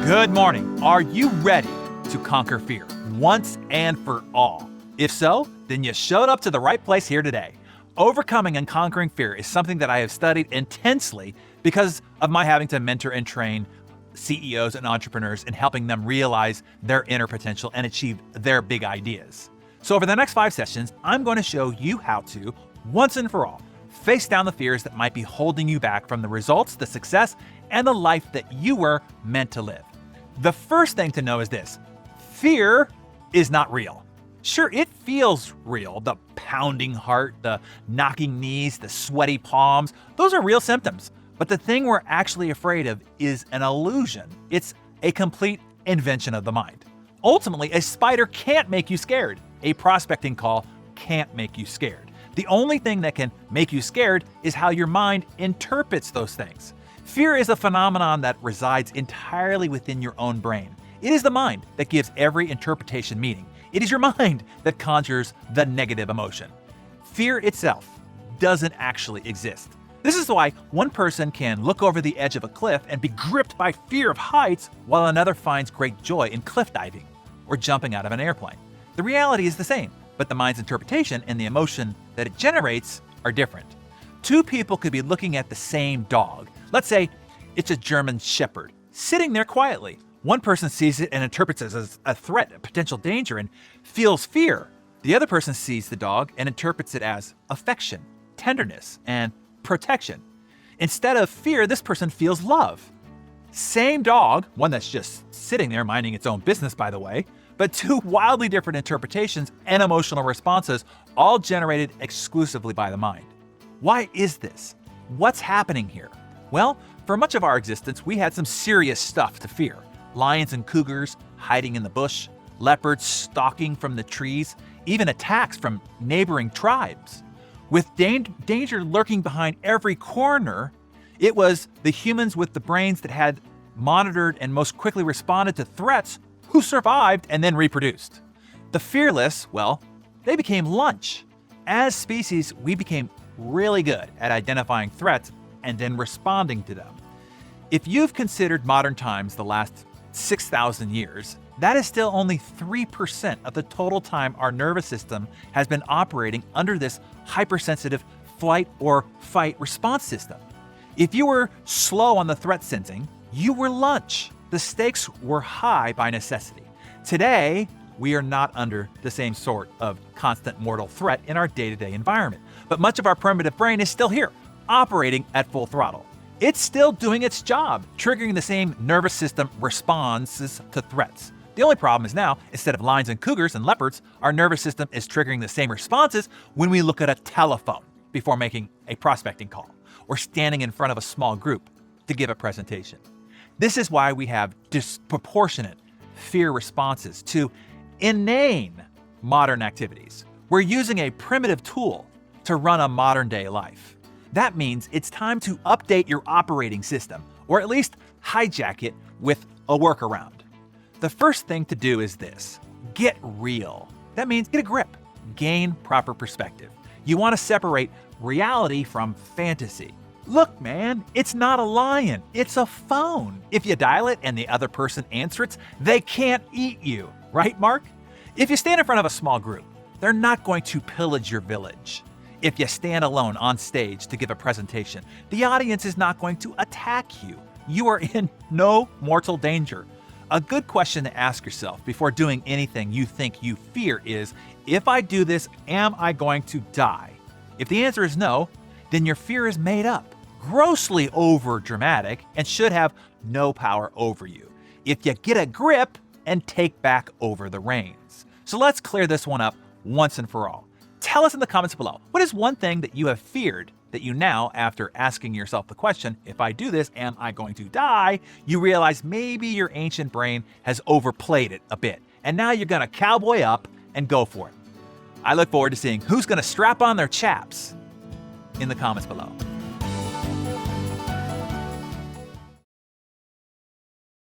Good morning. Are you ready to conquer fear once and for all? If so, then you showed up to the right place here today. Overcoming and conquering fear is something that I have studied intensely because of my having to mentor and train CEOs and entrepreneurs in helping them realize their inner potential and achieve their big ideas. So over the next 5 sessions, I'm going to show you how to, once and for all, face down the fears that might be holding you back from the results, the success, and the life that you were meant to live. The first thing to know is this: fear is not real. Sure, it feels real. The pounding heart, the knocking knees, the sweaty palms, those are real symptoms. But the thing we're actually afraid of is an illusion. It's a complete invention of the mind. Ultimately, a spider can't make you scared. A prospecting call can't make you scared. The only thing that can make you scared is how your mind interprets those things. Fear is a phenomenon that resides entirely within your own brain. It is the mind that gives every interpretation meaning. It is your mind that conjures the negative emotion. Fear itself doesn't actually exist. This is why one person can look over the edge of a cliff and be gripped by fear of heights, while another finds great joy in cliff diving or jumping out of an airplane. The reality is the same, but the mind's interpretation and the emotion that it generates are different. Two people could be looking at the same dog. Let's say it's a German Shepherd, sitting there quietly. One person sees it and interprets it as a threat, a potential danger, and feels fear. The other person sees the dog and interprets it as affection, tenderness, and protection. Instead of fear, this person feels love. Same dog, one that's just sitting there minding its own business, by the way, but two wildly different interpretations and emotional responses, all generated exclusively by the mind. Why is this? What's happening here? Well, for much of our existence, we had some serious stuff to fear. Lions and cougars hiding in the bush, leopards stalking from the trees, even attacks from neighboring tribes. With danger lurking behind every corner, it was the humans with the brains that had monitored and most quickly responded to threats who survived and then reproduced. The fearless, well, they became lunch. As species, we became really good at identifying threats and then responding to them. If you've considered modern times the last 6,000 years, that is still only 3% of the total time our nervous system has been operating under this hypersensitive flight or fight response system. If you were slow on the threat sensing, you were lunch. The stakes were high by necessity. Today, we are not under the same sort of constant mortal threat in our day-to-day environment. But much of our primitive brain is still here, operating at full throttle. It's still doing its job, triggering the same nervous system responses to threats. The only problem is now, instead of lions and cougars and leopards, our nervous system is triggering the same responses when we look at a telephone before making a prospecting call or standing in front of a small group to give a presentation. This is why we have disproportionate fear responses to inane modern activities. We're using a primitive tool to run a modern-day life. That means it's time to update your operating system, or at least hijack it with a workaround. The first thing to do is this: get real. That means get a grip, gain proper perspective. You want to separate reality from fantasy. Look, man, it's not a lion, it's a phone. If you dial it and the other person answers it, they can't eat you, right, Mark? If you stand in front of a small group, they're not going to pillage your village. If you stand alone on stage to give a presentation, the audience is not going to attack you. You are in no mortal danger. A good question to ask yourself before doing anything you think you fear is, if I do this, am I going to die? If the answer is no, then your fear is made up, grossly over-dramatic, and should have no power over you. If you get a grip and take back over the reins. So let's clear this one up once and for all. Tell us in the comments below, what is one thing that you have feared that you now, after asking yourself the question, if I do this, am I going to die? You realize maybe your ancient brain has overplayed it a bit, and now you're gonna cowboy up and go for it. I look forward to seeing who's gonna strap on their chaps in the comments below.